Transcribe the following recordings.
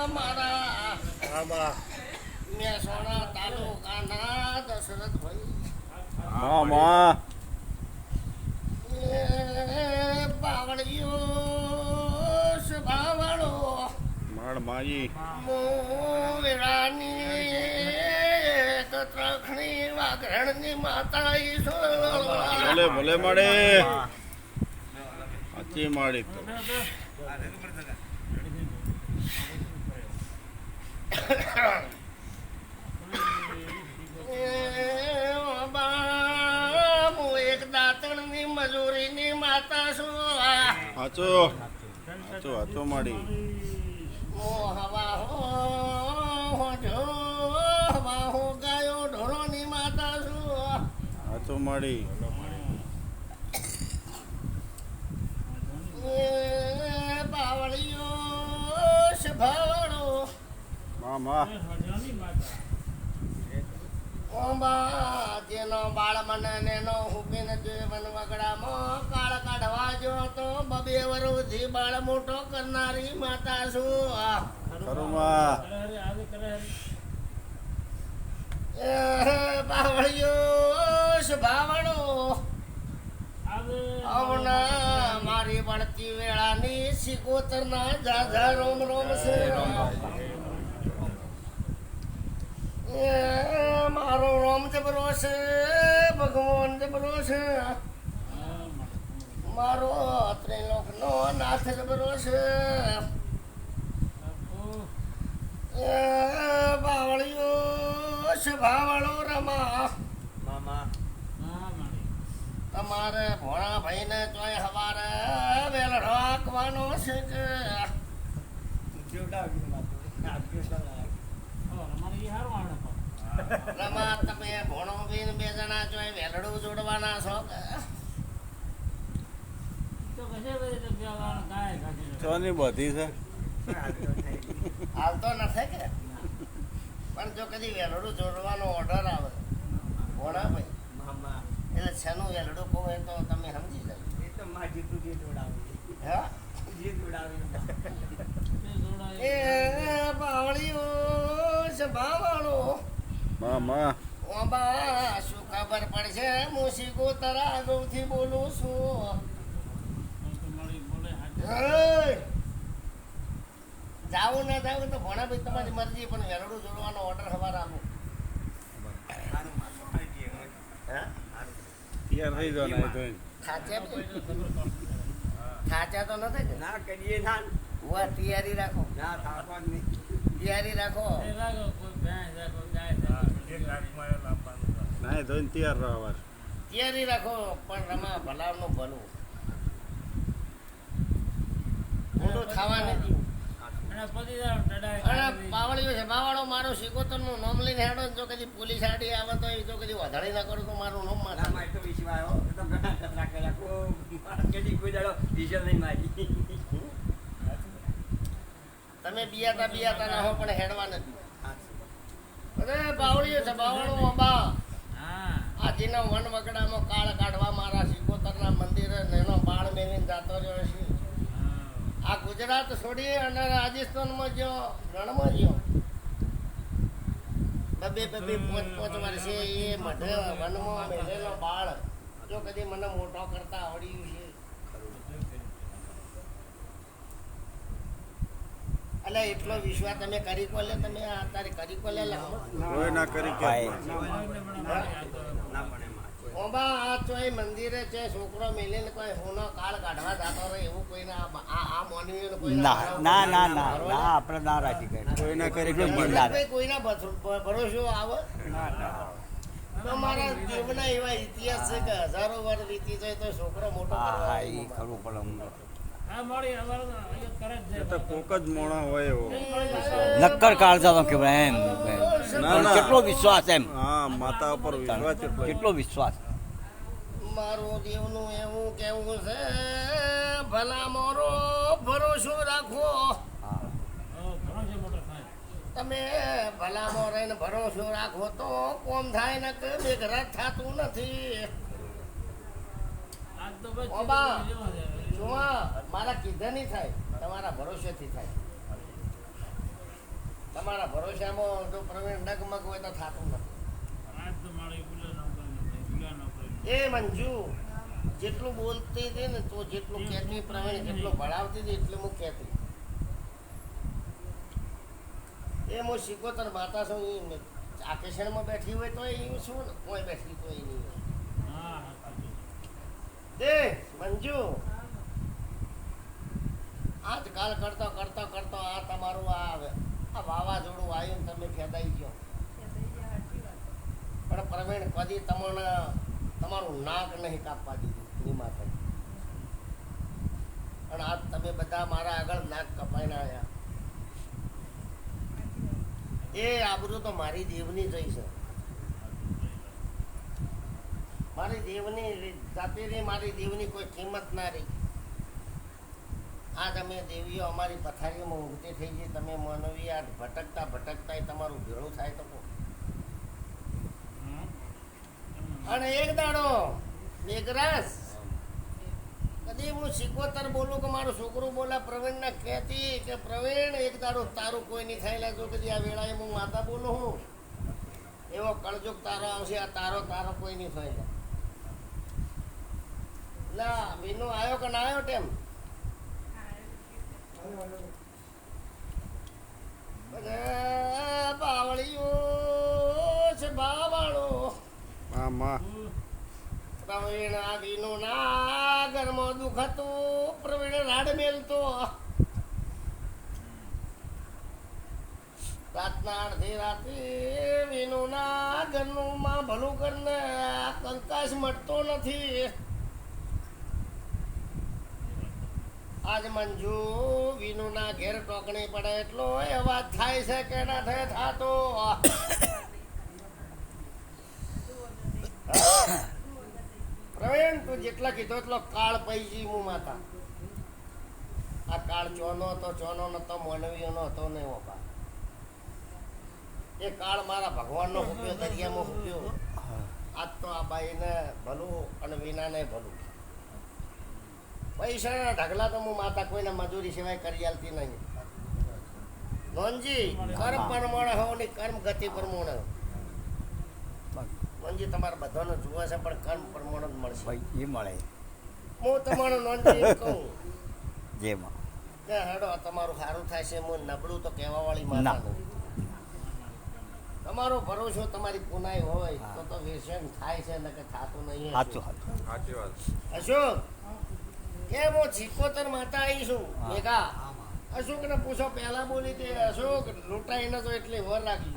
મારા મહેસાણા તાલુકાના દશરથભાઈ બાવળીઓ સ્વભાવળો વેળાની ત્રખણી વાઘરણની માતા ભલે ભલે મળે સાચી માળી તો એક દાંતણની મજૂરીની માતા છું સાચો સાચો સાચો માળી હવા હો ગાયો ઢોરોની માતા છું સાચો માળી બાવળીઓ સ્વભાવળો જેનો બાળ મને નેનો હુકીને જીવન વગડામાં કાળ કાઢવા જો તો બબે વરુથી બાળ મોટો કરનારી માતા છું બાવળીઓ સ્વભાવળો આવના મારી વળતી વેળાની સિકોતરના જાજા રોમ રોમ છે મારો રોમ જબરો છે ભગવાન જબરો છે મારો ત્રિલોકનો નાથ જબરો છે બાવળીઓ સ્વભાવળો રમા તમારે ભોળા ભાઈને તોય હવારે વેલડો આંકવાનો છે કે રમા તમે ભોણો બીન બે જણા તોય વેલડું જોડવાના છો કે ની બધી છે હાલ તો નથી કે પણ જો કદી વેલડું જોડવાનો ઓર્ડર આવે ભોળા ભાઈ એટલે છેનું વેલડું કહું એ તો તમે સમજી જાય એ તો માં જીતું જે જોડાવી હા જે જોડાવી એ બાવળીઓ સ્વભાવળો ઓબા શું ખબર પડશે હું સિકોતરા આગળથી બોલું છું જાવું ના જાવું તો ભણા ભાઈ તમારી મરજી પણ વેલડું જોડવાનો ઓર્ડર હવાર આવું ખાચા તો નથી ના કરીએ ના તૈયારી રાખો ના થાકવા નહીં તૈયારી રાખો ના ધોઈને તૈયાર રહો તૈયારી રાખો પણ રમા ભલાવનું ભલું ઊંડું થવા નથી બાવળીઓ છે બાવળો મારો સિકોતર નું નામ લઈને હેડો જો કદી પોલીસ આડી આવે તો જો કદી વધારી ના કરું તો મારું નામ ના માં તો વિશ્વાસ આવ્યો તો ઘણા ખતરા કર્યા કદી કોઈ દાડો ડીઝલ નહીં મારી તમે બિયાતા ના હો પણ હેડવા નથી અરે બાવળીઓ છે બાવળો અંબા આજના વન વગડામાં કાળ કાઢવા મારા સિકોતરના મંદિરે નેનો બાળ મેળવીને જાતો રહ્યો છે આ ગુજરાત છોડી અને રાજસ્થાનમાં ગયો રણમાં ગયો બબે પાંચ વર્ષે એ મઢે વનમાં મેળેલો બાળ જો કદી મને મોટો કરતા આવડ્યું છે એટલે એટલો વિશ્વાસ તમે કરી કોલે તમે અત્યારે કરી કોલે કોઈ ના કરી કે ઓબા આ ચોય મંદિરે છે છોકરો મેલીને કોઈ હોનો કાળ કાઢવા જતો રહે એવું કોઈને આ મોનવીને કોઈ ના આપણે ના રાખી ગઈ કોઈ ના કરી કોઈના ભરોસો આવે તો મારા જીવના એવા ઇતિહાસ છે કે હજારો વર્ષ વીતી જાય તો છોકરો મોટો હા એ ખરું પડે કોક જ મોણા હોય એવો નક્કર કાળજા કેવાય એમ કેટલો વિશ્વાસ એમ હા માતા ઉપર વિશ્વાસ કેટલો વિશ્વાસ મારું દેવનું એવું કેવું છે ભલા મોરો ભરોસો રાખો તમે ભલા મોરે ભરોસો રાખો તો કોમ થાય ને કે બેઘરાત થતું નથી મારા કીધા નહીં થાય તમારા ભરોસેથી થાય. તમારા ભરોસામાં જો પ્રવીણ ડગમગ હોય તો થતું નથી. એ મંજુ જેટલું બોલતી હતી ને તો જેટલું કહેતી પ્રવીણ જેટલું ભણાવતી હતી એટલું હું કહેતી. એ હું શીખોતર માતા છું. એ આકેશનમાં બેઠી હોય તો એ શું ને કોઈ બેઠી તો એ નહીં હોય. દે મંજુ આજકાલ કરતો કરતો કરતો આ તમારું આ વાવાઝોડું આવ્યું ને તમે ફેદાઈ ગયો. પણ પ્રવીણ કદી તમને તમારું નાક નહીં કાપવા દીધું એની માથે. પણ આજ તમે બધા મારા આગળ નાક કપાઈને આવ્યા. એ આબરૂ તો મારી દેવની જઈ છે. મારી દેવની જાતે રહી, મારી દેવની કોઈ કિંમત ના રહી. આ તમે દેવીઓ અમારી પથારીમાં ઊંઘતી થઈ ગઈ. તમે માનવી આ ભટકતા ભટકતા તમારું ભેળું થાય તો કહો. અને એક દાડો મેઘરાજ કદી હું શીખોતર બોલું કે મારું છોકરું બોલા પ્રવીણને કહેતી કે પ્રવીણ એક દાડો તારું કોઈ નહીં થાય જો કદી આ વેળાએ હું માતા બોલું હું એવો કળજુગ તારો આવશે. આ તારો કોઈ નહીં થાય. લા વિનુ આવ્યો કે ના આવ્યો ટેમ? બાવળીઓ છે બાવાળો આમાં પ્રવીણ આ વિનુ ના ઘરમાં દુઃખ હતું. પ્રવીણ રાડ મેલતો. રાતના અડધી રાતે વિનુ ના ઘરનું માં ભલું કરને કંકાસ મળતો નથી. આજ મંજુ વિનુ ના ઘેર ટોકણી પડે એટલો અવાજ થાય છે કે ના થાય થાતો. પ્રવીણ તું જેટલા કીધો એટલો કાળ પૈજી હું માતા. આ કાળ ચોનો હતો, ચોનો નતો, મોનવીઓનો હતો ને બાપા. એ કાળ મારા ભગવાનનો હુક્યો, દરિયામાં હુક્યો. આજ તો આ બાઈને ભલું અને વિનાને ભલું. પૈસાના ઢગલા તો હું માતા કોઈને મજૂરી સિવાય કરી આલતી નહીં. નોનજી કર્મ પ્રમાણે હો ને કર્મ ગતિ પ્રમાણે. નોનજી તમારા બધાને જુએ છે પણ કર્મ પ્રમાણે જ મળશે. ભાઈ એ મળે હું તમારું નોનજી એમ કહું જેમાં કે હેડો તમારું સારું થાય છે. હું નબળું તો કહેવા વાળી માતા નહીં. તમારો ભરોસો તમારી પુનાઈ હોય તો વ્યસન થાય છે ને કે થતું નહીં. સાચું સાચી વાત. અશોક કે હું ચીકોતર માતા આવી છું મેઘા. અશોક ને પૂછો પહેલા બોલી તે અશોક લૂંટાઈ નતો એટલે વર રાખી.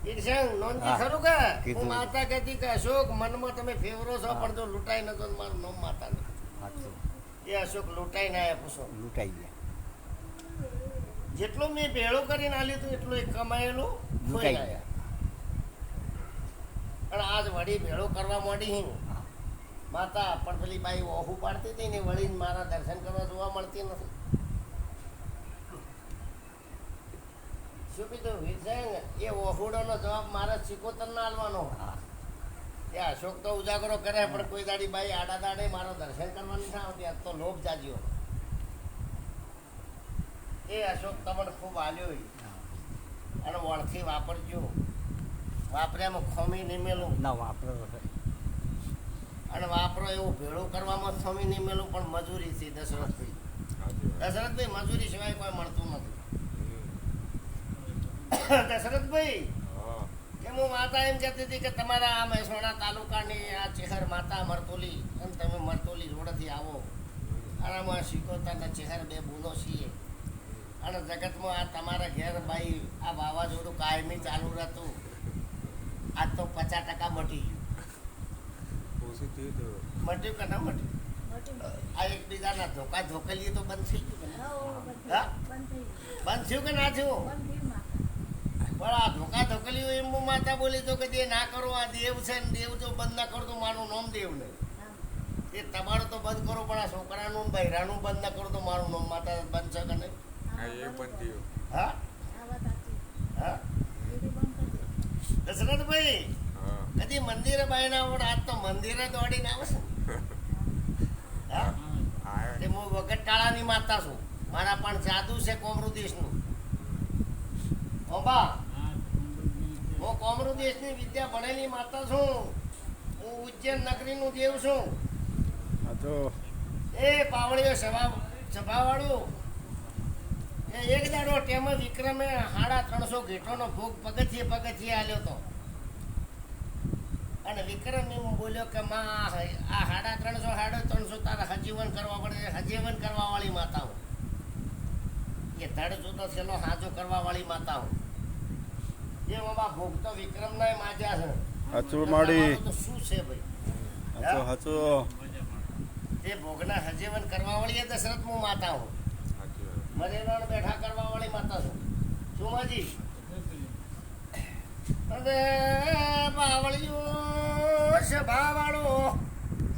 ઈર્ષણ નોંધી ખરું કે હું માતા કહેતી કે અશોક મનમાં તમે ફેવરો છો પણ જો લૂંટાઈ નતો મારું નામ માતા નહીં. એ અશોક લૂંટાઈ ના આયા પૂછો. લૂંટાઈ ગયા. જેટલું મેં ભેળું કરીને આલ્યું હતું એટલું એ કમાયેલું ખોઈ ગયા. પણ આજ વળી ભેળું કરવા માંડી માતા. પણ પેલી બાઈ ઓહું પાડતી હતી ને વળી મારા દર્શન કરવા જોવા મળતી નથી. શું કીધું વિરસંગ એ ઓહુડોનો જવાબ મારા ચિકોતર ના આલવાનો. એ અશોક તો ઉજાગરો કરે પણ કોઈ દાડી બાઈ આડા દાડે મારો દર્શન કરવાની ના આવતી. આજ તો લોભ જાગ્યો. એ અશોક તમને ખૂબ આલ્યો અને વળથી વાપરજો. વાપર્યામાં ખોમી નહીં મેલું ના વાપરો અને વાપરો એવું ભેળું કરવામાં ખોમી નહીં મેલું પણ મજૂરીથી. દશરથભાઈ મજૂરી સિવાય કોઈ મળતું નથી. દશરથભાઈ કે હું માતા એમ કહેતી હતી કે તમારા આ મહેસાણા તાલુકાની આ ચેહર માતા મરતોલી અને તમે મરતોલી રોડથી આવો અને આમાં શીખોતાના ચેહર બે બૂનો છીએ અને જગતમાં આ તમારા ઘેર ભાઈ આ વાવાઝોડું કાયમી ચાલુ રહેતું. આજ તો 50% મટી ગયું. મટ્યું કે ના મટ્યું? આ એકબીજાના ધોકા ધોકેલીએ તો બંધ થઈ ગયું. બંધ થયું કે ના થયું? પણ આ ધોકા ધોકેલીઓ એમ હું માતા બોલી તો કે જે ના કરો આ દેવ છે ને દેવ જો બંધ ના કરો તો મારું નામ દેવ નહીં. એ તમારું તો બંધ કરો પણ આ છોકરાનું બૈરાનું બંધ ના કરો તો મારું નામ માતા બંધ છે કે નહીં? હા હા દશરથભાઈ કદી મંદિરે બાઈ ના આવડે આજ તો મંદિરે દોડીને આવે છે. હા તે હું વગટાળાની માતા છું મારા પણ જાદુ છે કોમરૂ દેશનું અંબા હું કોમરૂ દેશની વિદ્યા ભણેલી માતા છું હું ઉજ્જૈન નગરીનું દેવ છું હાચો એ પાવળીઓ સભાવાળું એ એક દાડો ટેમ વિક્રમે 350 ઘેટોનો ભોગ પગથિયે આલ્યો તો અને વિક્રમ એમ બોલ્યો કે માં આ 350 તારા હજીવન કરવા પડે હજીવન કરવા વાળી માતા હું એ ધડ જુદો છેલ્લો હાજો કરવા વાળી માતા હું એ મામા ભોગ તો વિક્રમ ના માજ્યા છે હાચો માડી તો શું છે ભાઈ હાચો હાચો એ ભોગના હજીવન કરવા વાળી એ દશરથ હું માતા હું સાચી વાત મરેરણ બેઠા કરવા વાળી માતા છું શું માજી અને બાવળિયો સભાવાળો